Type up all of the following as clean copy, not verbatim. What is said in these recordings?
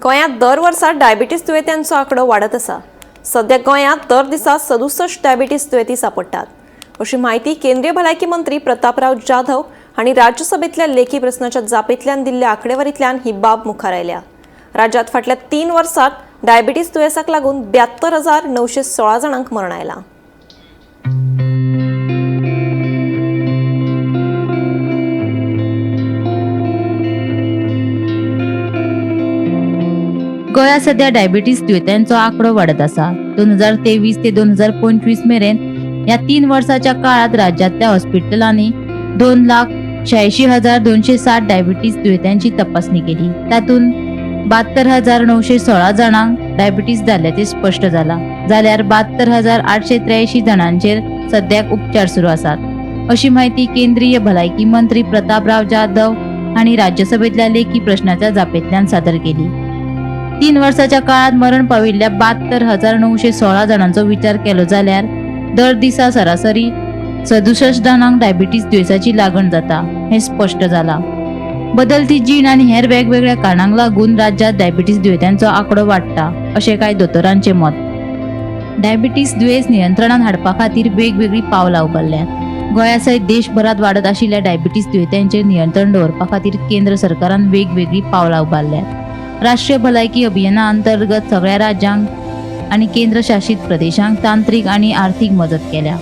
गोंयांत दर वर्सा डायबिटीस दुयेंत्यांचो आंकडो वाडत आसा। सध्या गोंयांत दर दिसा 67 डायबिटीस दुयेंती सांपडटात, अशी माहिती केंद्रीय भलायकी मंत्री प्रतापराव जाधव हांणी राज्यसभेतल्या लेखी प्रस्नाच्या जापेंतल्यान दिल्ल्या आंकडेवारींतल्यान ही बाब मुखार आयल्या। राज्यांत फाटल्या 3 वर्सांत डायबिटीस दुयेंसाक लागून 72,916 जाणांक मरण आयलां। गोंयांत सध्या डायबिटीस दुयेंत्यांचो आंकडो वाडत आसा। 2023 ते 2025 मेरेन ह्या 3 वर्सांच्या काळात राज्यांतल्या हॉस्पिटलांनी 2,86,260 डायबिटीस दुयेंत्यांची तपासणी केली। तातूंत 72,916 जाणांक डायबिटीस जाल्ल्याचें स्पष्ट जालां, जाल्यार 72,883 जाणांचेर सद्याक उपचार सुरू आसात, अशी माहिती केंद्रीय भलायकी मंत्री प्रतापराव जाधव हांणी राज्यसभेतल्या लेखी प्रश्नाच्या जापेंतल्यान सादर केली। 3 वर्सांच्या काळात मरण पाविल्ल्या 72,916 जाणांचो विचार केलो जाल्यार दर दिसा सरासरी 67 जाणांक डायबिटीस दुयेंसाची लागण जाता, हें स्पष्ट जालां। बदलती जीण आनी हेर वेगवेगळ्या कारणांक लागून राज्यांत डायबिटीस दुयेंत्यांचो आंकडो वाडटा, अशें कांय दोतोरांचें मत। डायबिटीस दुयेंस नियंत्रणांत हाडपा खातीर वेगवेगळी पावलां उबारल्यात। गोंया सयत देशभरात वाडत आशिल्ल्या डायबिटीस दुयेंत्यांचेर नियंत्रण दवरपा खातीर केंद्र सरकारान वेगवेगळी पावलां उबारल्यात। राष्ट्रीय भलायकी अभियाना अंतर्गत सगळ्या राज्यांक आनी केंद्र शासित प्रदेशांक तांत्रीक आनी आर्थीक मजत केल्या।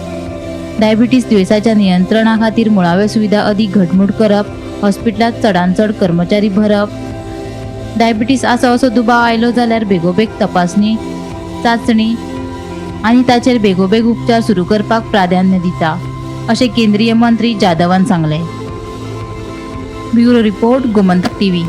डायबिटीस दुयेंसाच्या नियंत्रणा खातीर मुळाव्यो सुविधा अदीक घटमूट करप, हॉस्पिटलांत चडांत चड कर्मचारी भरप, डायबिटीस आसा असो दुबाव आयलो जाल्यार बेगोबेग तपासणी, चांचणी आनी ताचेर बेगोबेग उपचार सुरू करपाक प्राधान्य दिता, अशें केंद्रीय मंत्री जाधवान सांगलें। Bureau report, Gomantak TV.